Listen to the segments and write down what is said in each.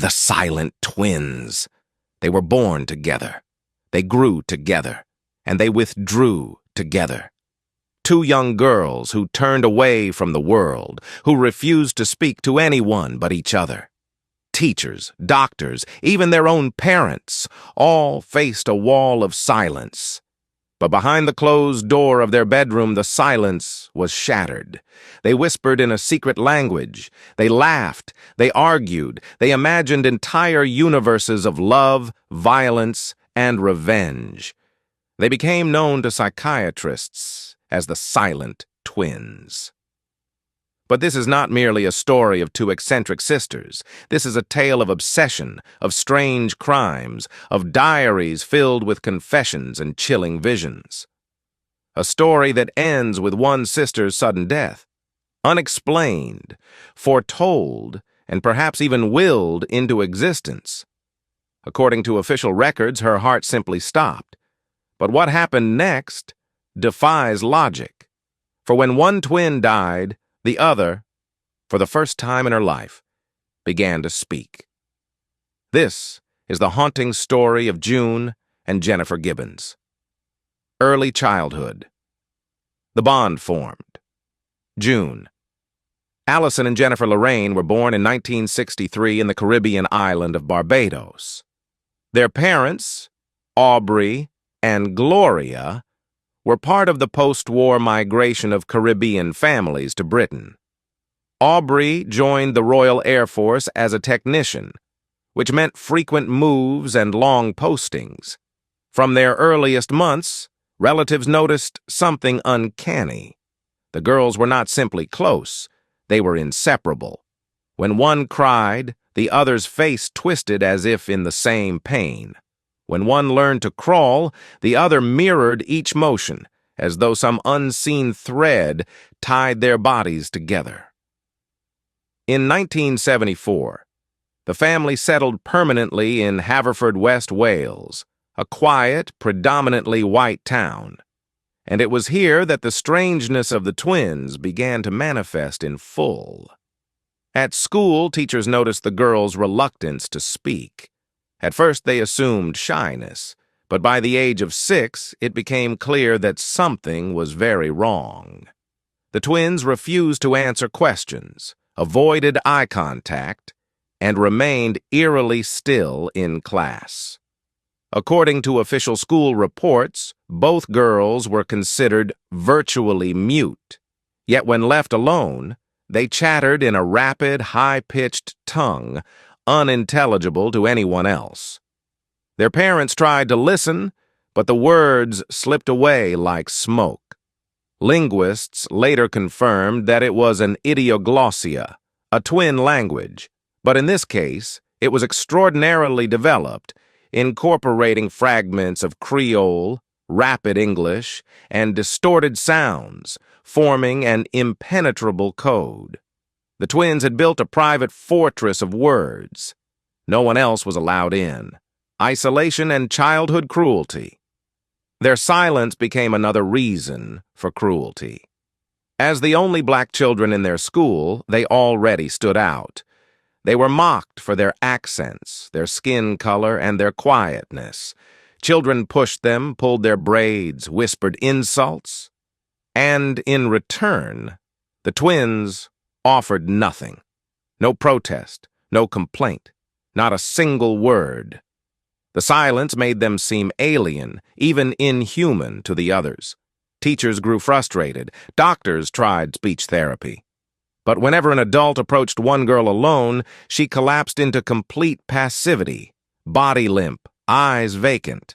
The silent twins. They were born together. They grew together. And they withdrew together. Two young girls who turned away from the world, who refused to speak to anyone but each other. Teachers, doctors, even their own parents, all faced a wall of silence. But behind the closed door of their bedroom, the silence was shattered. They whispered in a secret language. They laughed. They argued. They imagined entire universes of love, violence, and revenge. They became known to psychiatrists as the silent twins. But this is not merely a story of two eccentric sisters. This is a tale of obsession, of strange crimes, of diaries filled with confessions and chilling visions. A story that ends with one sister's sudden death, unexplained, foretold, and perhaps even willed into existence. According to official records, her heart simply stopped. But what happened next defies logic. For when one twin died, the other, for the first time in her life, began to speak. This is the haunting story of June and Jennifer Gibbons. Early childhood. The bond formed. June. Allison and Jennifer Lorraine were born in 1963 in the Caribbean island of Barbados. Their parents, Aubrey and Gloria, were part of the post-war migration of Caribbean families to Britain. Aubrey joined the Royal Air Force as a technician, which meant frequent moves and long postings. From their earliest months, relatives noticed something uncanny. The girls were not simply close, they were inseparable. When one cried, the other's face twisted as if in the same pain. When one learned to crawl, the other mirrored each motion, as though some unseen thread tied their bodies together. In 1974, the family settled permanently in Haverfordwest, Wales, a quiet, predominantly white town. And it was here that the strangeness of the twins began to manifest in full. At school, teachers noticed the girls' reluctance to speak. At first, they assumed shyness, but by the age of 6, it became clear that something was very wrong. The twins refused to answer questions, avoided eye contact, and remained eerily still in class. According to official school reports, both girls were considered virtually mute, yet when left alone, they chattered in a rapid, high-pitched tongue, unintelligible to anyone else. Their parents tried to listen, but the words slipped away like smoke. Linguists later confirmed that it was an idioglossia, a twin language, but in this case, it was extraordinarily developed, incorporating fragments of Creole, rapid English, and distorted sounds, forming an impenetrable code. The twins had built a private fortress of words. No one else was allowed in. Isolation and childhood cruelty. Their silence became another reason for cruelty. As the only black children in their school, they already stood out. They were mocked for their accents, their skin color, and their quietness. Children pushed them, pulled their braids, whispered insults. And in return, the twins offered nothing. No protest, no complaint, not a single word. The silence made them seem alien, even inhuman to the others. Teachers grew frustrated. Doctors tried speech therapy. But whenever an adult approached one girl alone, she collapsed into complete passivity, body limp, eyes vacant.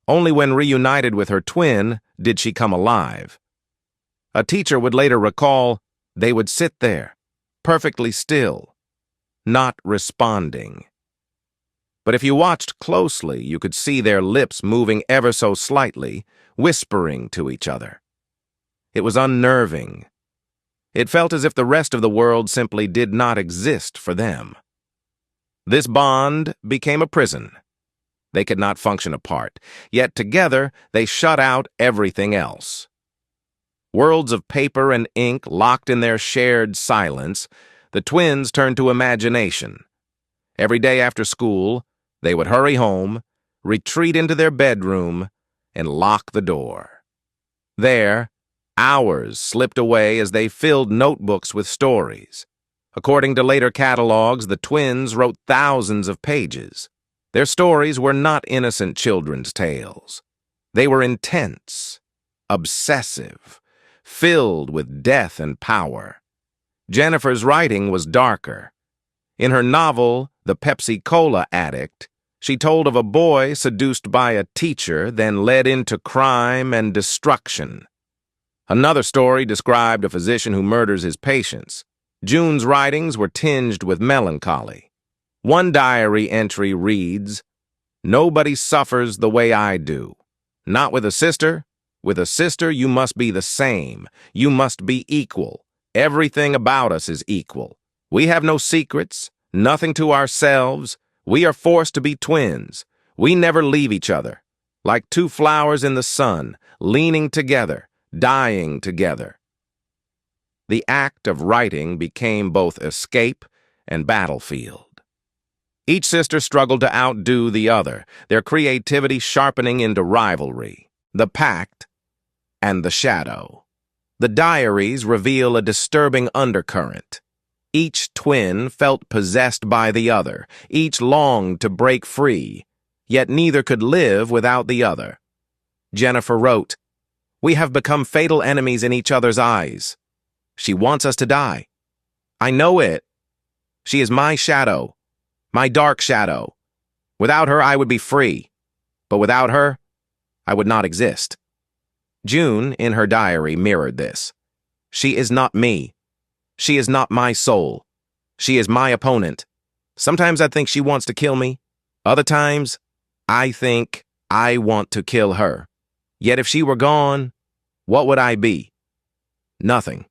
Only when reunited with her twin did she come alive. A teacher would later recall, they would sit there, perfectly still, not responding. But if you watched closely, you could see their lips moving ever so slightly, whispering to each other. It was unnerving. It felt as if the rest of the world simply did not exist for them. This bond became a prison. They could not function apart, yet together they shut out everything else. Worlds of paper and ink locked in their shared silence, the twins turned to imagination. Every day after school, they would hurry home, retreat into their bedroom, and lock the door. There, hours slipped away as they filled notebooks with stories. According to later catalogs, the twins wrote thousands of pages. Their stories were not innocent children's tales. They were intense, obsessive, filled with death and power. Jennifer's writing was darker. In her novel, The Pepsi-Cola Addict, she told of a boy seduced by a teacher, then led into crime and destruction. Another story described a physician who murders his patients. June's writings were tinged with melancholy. One diary entry reads, "Nobody suffers the way I do. Not with a sister. With a sister, you must be the same. You must be equal. Everything about us is equal. We have no secrets, nothing to ourselves. We are forced to be twins. We never leave each other. Like two flowers in the sun, leaning together, dying together." The act of writing became both escape and battlefield. Each sister struggled to outdo the other, their creativity sharpening into rivalry. The Pact and the Shadow. The diaries reveal a disturbing undercurrent. Each twin felt possessed by the other. Each longed to break free, yet neither could live without the other. Jennifer wrote, "We have become fatal enemies in each other's eyes. She wants us to die. I know it. She is my shadow, my dark shadow. Without her, I would be free. But without her, I would not exist." June, in her diary, mirrored this. "She is not me. She is not my soul. She is my opponent. Sometimes I think she wants to kill me. Other times, I think I want to kill her. Yet if she were gone, what would I be? Nothing.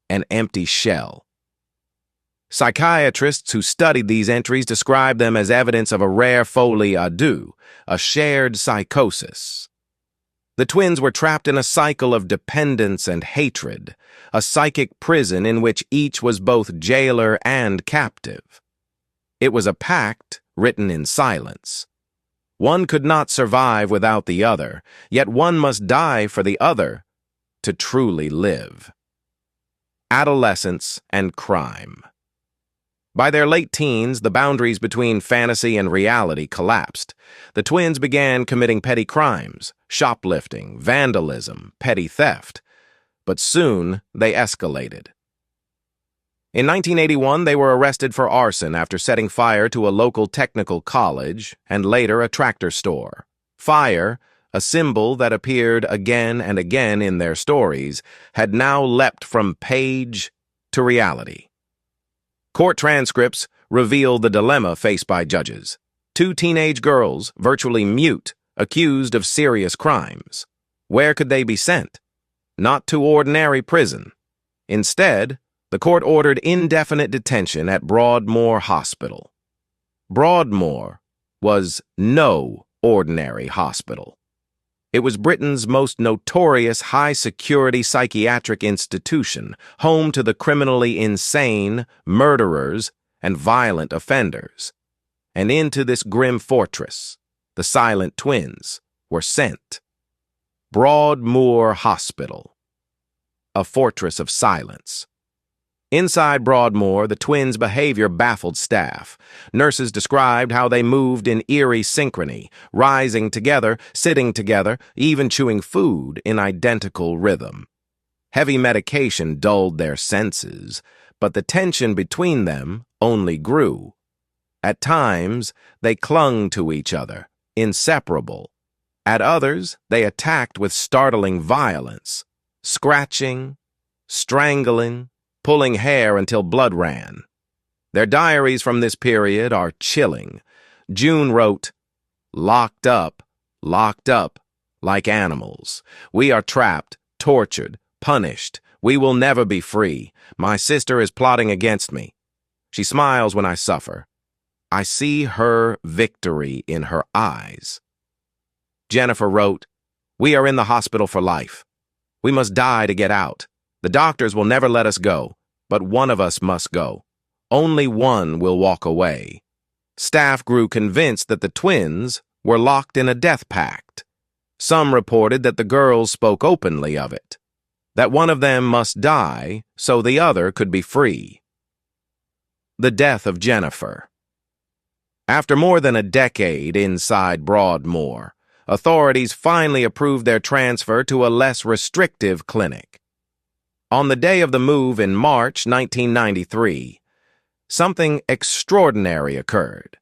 An empty shell." Psychiatrists who studied these entries described them as evidence of a rare folie à deux, a shared psychosis. The twins were trapped in a cycle of dependence and hatred, a psychic prison in which each was both jailer and captive. It was a pact written in silence. One could not survive without the other, yet one must die for the other to truly live. Adolescence and crime. By their late teens, the boundaries between fantasy and reality collapsed. The twins began committing petty crimes, shoplifting, vandalism, petty theft. But soon, they escalated. In 1981, they were arrested for arson after setting fire to a local technical college and later a tractor store. Fire, a symbol that appeared again and again in their stories, had now leapt from page to reality. Court transcripts reveal the dilemma faced by judges. Two teenage girls, virtually mute, accused of serious crimes. Where could they be sent? Not to ordinary prison. Instead, the court ordered indefinite detention at Broadmoor Hospital. Broadmoor was no ordinary hospital. It was Britain's most notorious high-security psychiatric institution, home to the criminally insane, murderers, and violent offenders. And into this grim fortress, the silent twins were sent. Broadmoor Hospital, a fortress of silence. Inside Broadmoor, the twins' behavior baffled staff. Nurses described how they moved in eerie synchrony, rising together, sitting together, even chewing food in identical rhythm. Heavy medication dulled their senses, but the tension between them only grew. At times, they clung to each other, inseparable. At others, they attacked with startling violence, scratching, strangling, pulling hair until blood ran. Their diaries from this period are chilling. June wrote, locked up, like animals. We are trapped, tortured, punished. We will never be free. My sister is plotting against me. She smiles when I suffer. I see her victory in her eyes." Jennifer wrote, "We are in the hospital for life. We must die to get out. The doctors will never let us go, but one of us must go. Only one will walk away. Staff grew convinced that the twins were locked in a death pact. Some reported that the girls spoke openly of it, that one of them must die so the other could be free. The death of Jennifer. After more than a decade inside Broadmoor, authorities finally approved their transfer to a less restrictive clinic. On the day of the move in March 1993, something extraordinary occurred.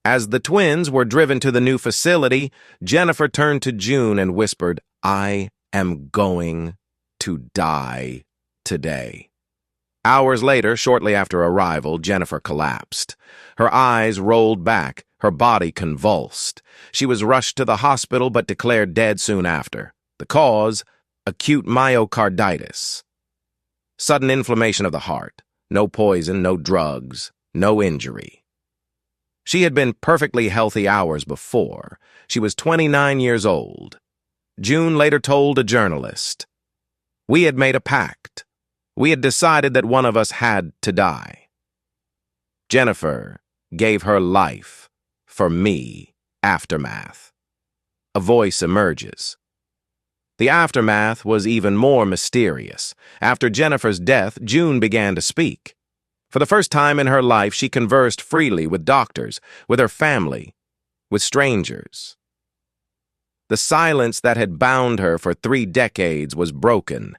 As the twins were driven to the new facility, Jennifer turned to June and whispered, "I am going to die today." Hours later, shortly after arrival, Jennifer collapsed. Her eyes rolled back, her body convulsed. She was rushed to the hospital but declared dead soon after. The cause? Acute myocarditis. Sudden inflammation of the heart. No poison, no drugs, no injury. She had been perfectly healthy hours before. She was 29 years old. June later told a journalist, "We had made a pact. We had decided that one of us had to die. Jennifer gave her life for me." Aftermath. A voice emerges. The aftermath was even more mysterious. After Jennifer's death, June began to speak. For the first time in her life, she conversed freely with doctors, with her family, with strangers. The silence that had bound her for 3 decades was broken.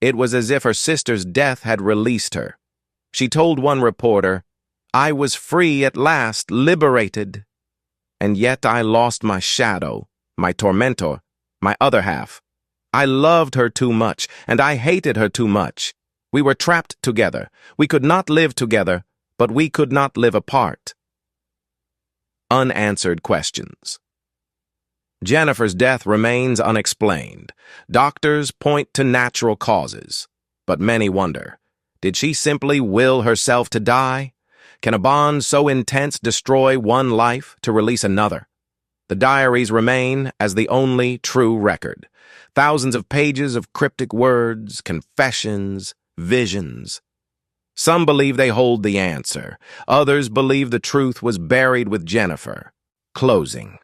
It was as if her sister's death had released her. She told one reporter, "I was free at last, liberated. And yet I lost my shadow, my tormentor, my other half. I loved her too much, and I hated her too much. We were trapped together. We could not live together, but we could not live apart." Unanswered questions. Jennifer's death remains unexplained. Doctors point to natural causes, but many wonder, did she simply will herself to die? Can a bond so intense destroy one life to release another? The diaries remain as the only true record. Thousands of pages of cryptic words, confessions, visions. Some believe they hold the answer. Others believe the truth was buried with Jennifer. Closing.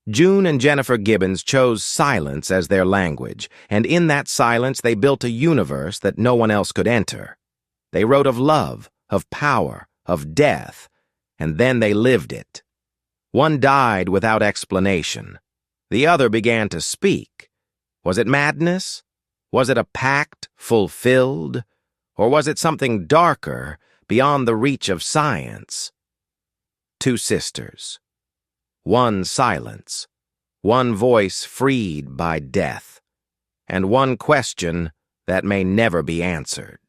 June and Jennifer Gibbons chose silence as their language, and in that silence they built a universe that no one else could enter. They wrote of love, of power, of death, and then they lived it. One died without explanation. The other began to speak. Was it madness? Was it a pact fulfilled? Or was it something darker, beyond the reach of science? 2 sisters. One silence. One voice freed by death. And one question that may never be answered.